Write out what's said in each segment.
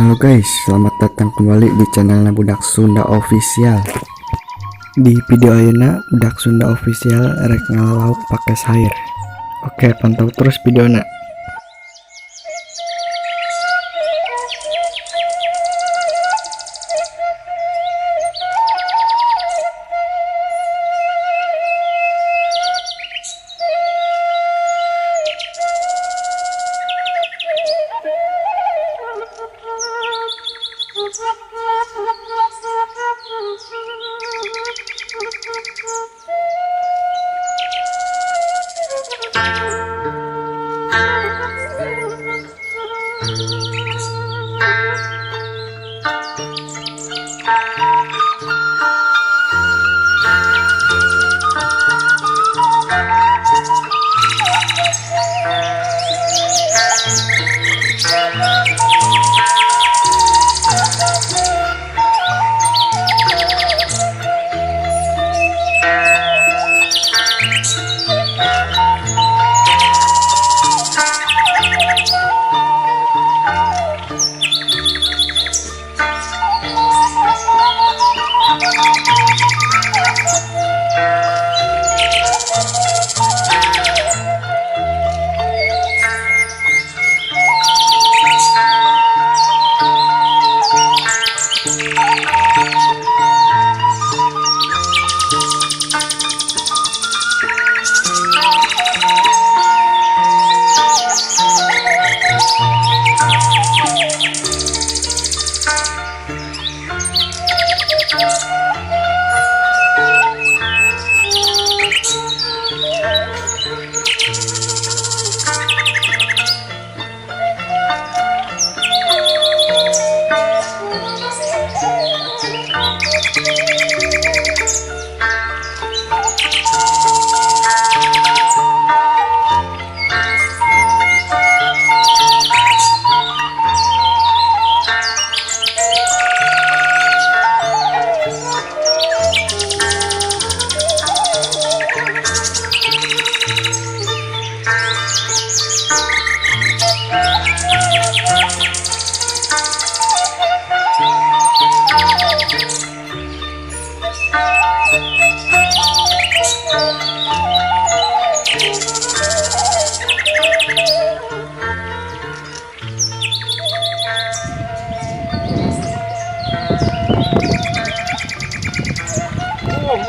Halo guys, selamat datang kembali di channelnya Budak Sunda Official. Di video ayeuna Budak Sunda Official rek ngalauk pakai sair. Oke, pantau terus videona.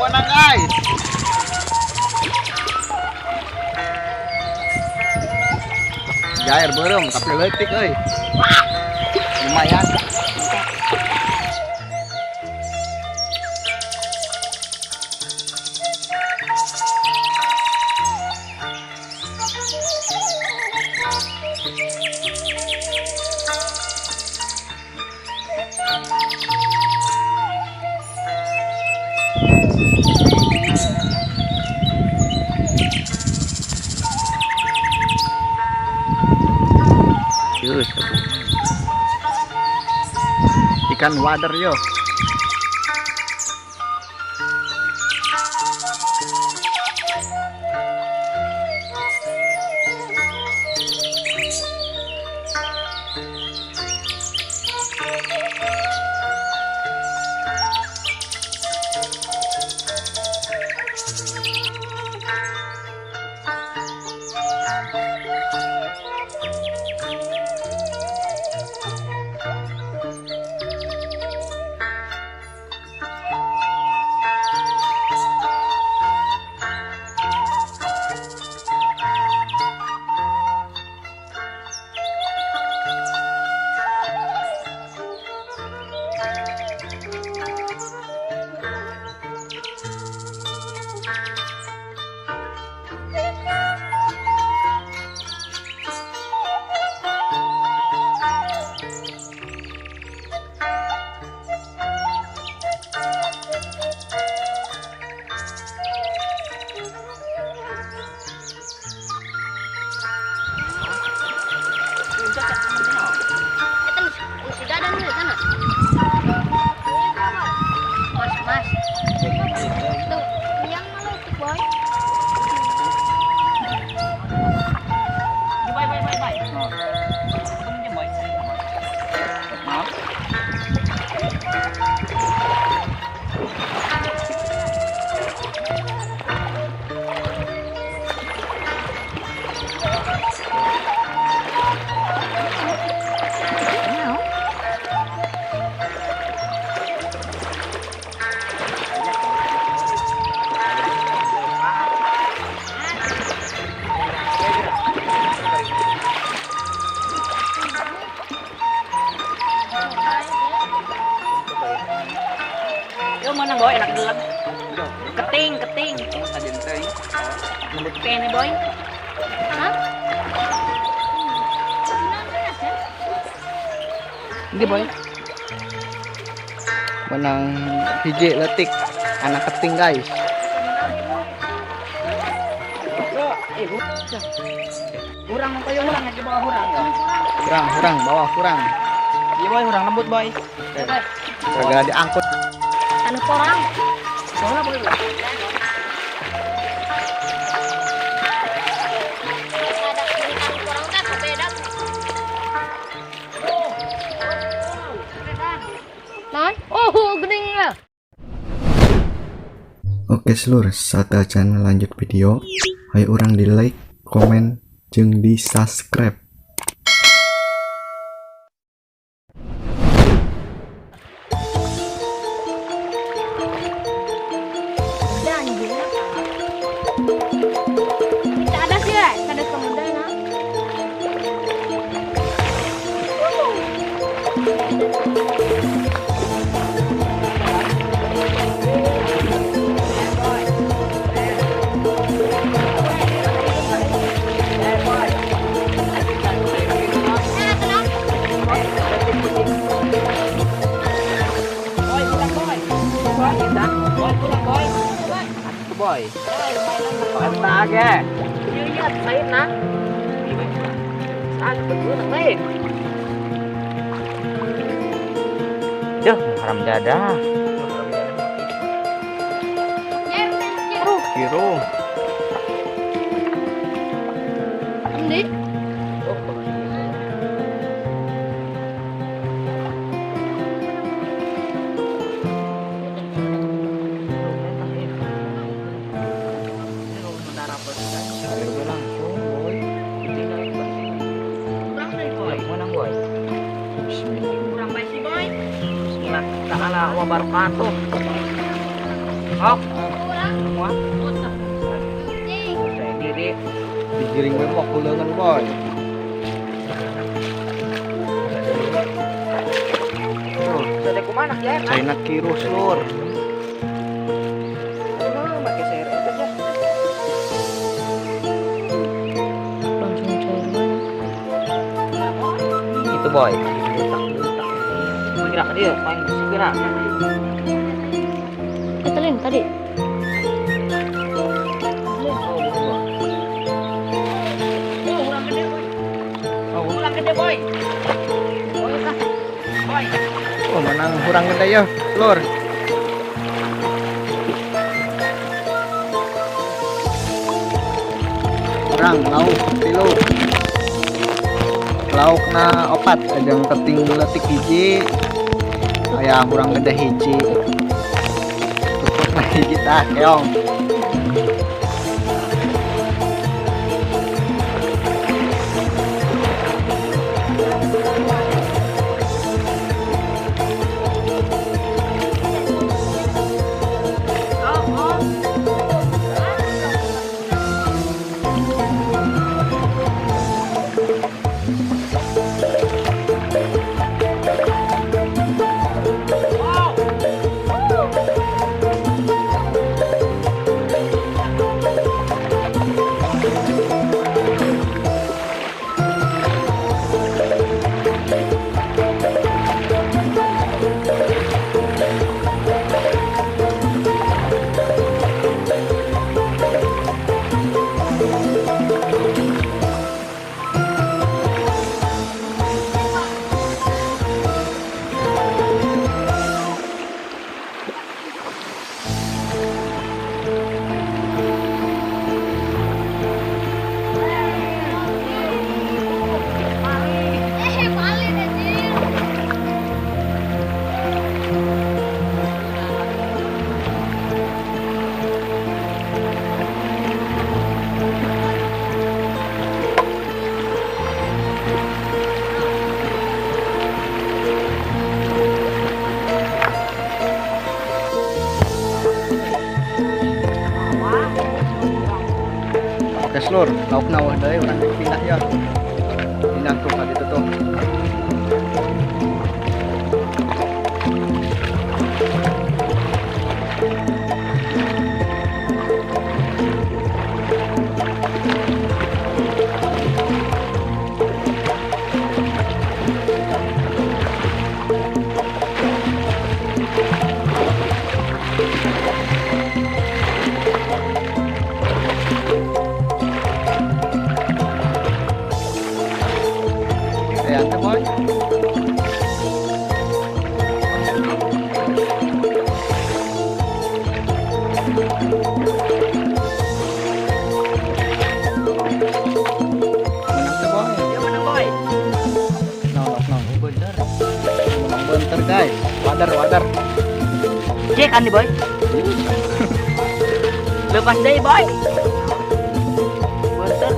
Mana guys? Jair belum, tapi letik euy. Lumayan. Ikan wader yo. Kene boy. Hah? Ini boy. Menang hiji letik anak keting guys. Kurang kayo kurang lagi bawa kurang ya. Kurang bawah kurang. Iya boy, kurang lembut boy. Kagak diangkut. Anu korang. Soalnya boy. Oh, gening ya. Oke seluruh saat channel lanjut video, ayo orang di like, komen, jeung di subscribe. Ada sih ya, ada kemudian ya. Boy. Mantap ya. Iya, main nah. Saan betul main. Duh, haram jadah. Kiro. Ini. Ta'ala wabarakatuh. Oh, semua. Saya diri digiring we mah kuleungan boy. Sudah kumana ya? China kirus lur. Pakai seret aja. Langsung coba. Itu boy. Gerak dia, main gerak. Ketelin tadi. Ulang gede boy. Boy. Oh, menang kurang gede ya, lur. Kurang lauk tilu. Laukna opat ajang keting letik hiji. Aya kurang gede hiji. Tutup na hiji tah keong. Lur, lauk nawah deui urang pindah ya. Pindah tuh ka ditu tuh. Wader. Cek kan nih boy. Lepas deh boy. Betul.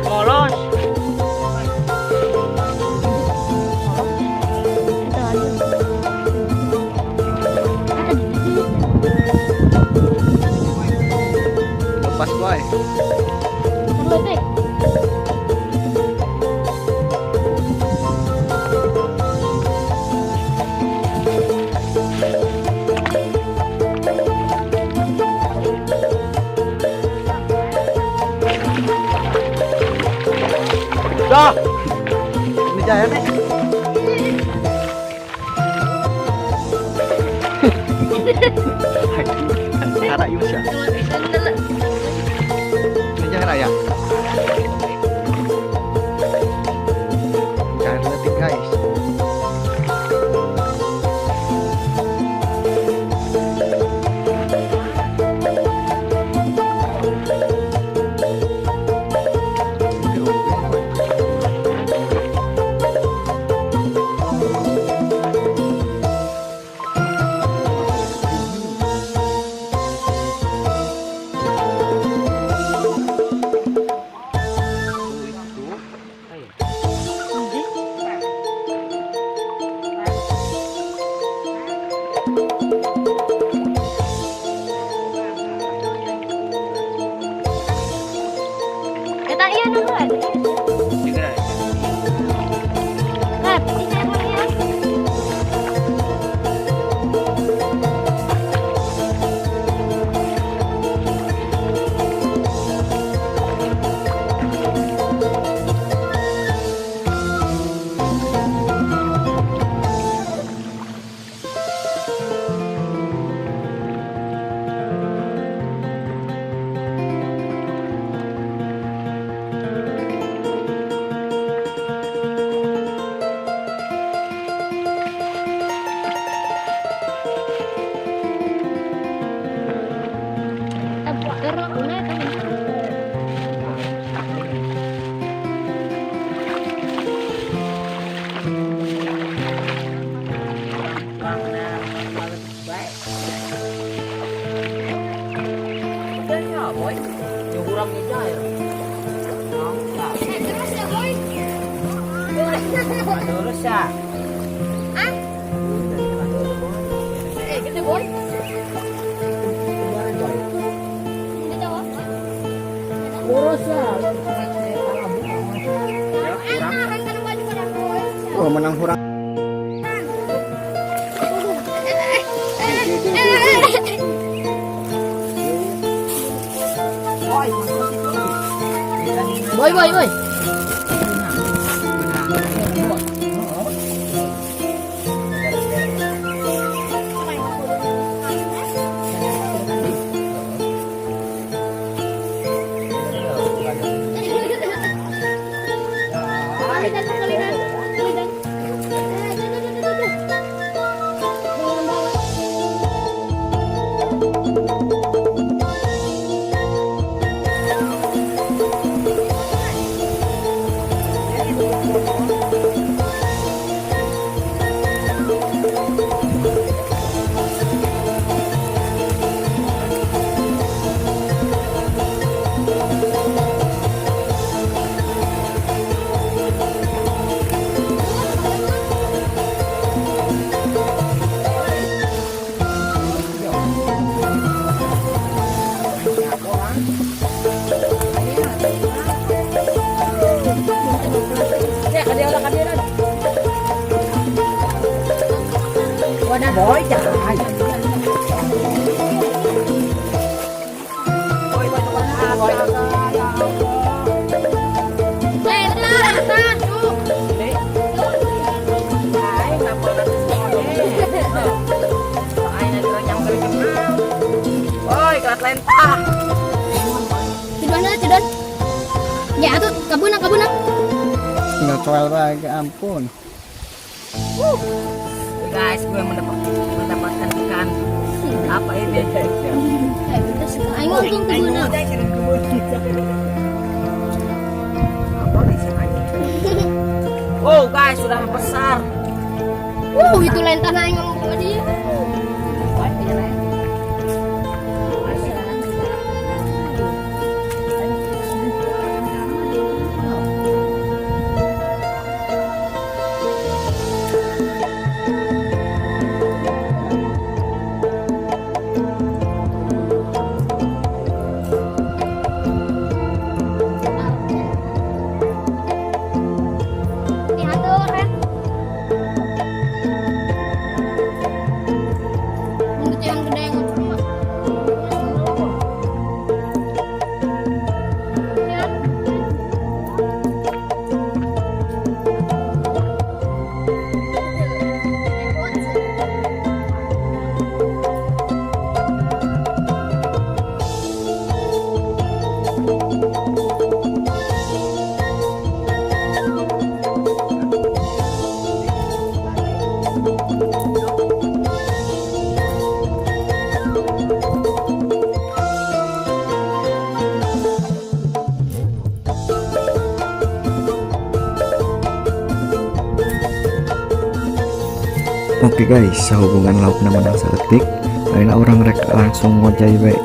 Molos. Lepas boy. Dah. Ini jaya nih. Cara Yusya. Ini jaya raya. Jangan letik guys. Kita iya nunggu aja. Nah, ini apa ya? Karena aku naik kan. Boy, yang kurang meja ya. Terus ya boy. Terus ya. Gede boy. Kurus ya. Oh, menang kurang. Boy. Boy, trời. Lentah. Cidon. Ya tuh kabuna. Tinggal coel lagi, ampun. Guys, gue mendapatkan ikan. Apa ini? Ayo untung kabuna. Apa di sini? Oh guys, sudah besar. Itu lain tanah yang ngomong sama dia. Diatur kan? Yang gede yang ngomong. Ya. Oke guys, sehubungan lauk nama nang seletik, ayeuna orang rek langsung ngojay bae.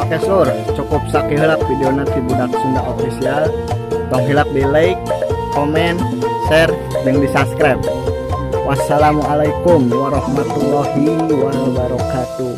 Oke sur, cukup sakihilap video nanti Budak Sunda Official. Tong hilap di like, komen, share, dan di subscribe. Wassalamualaikum warahmatullahi wabarakatuh.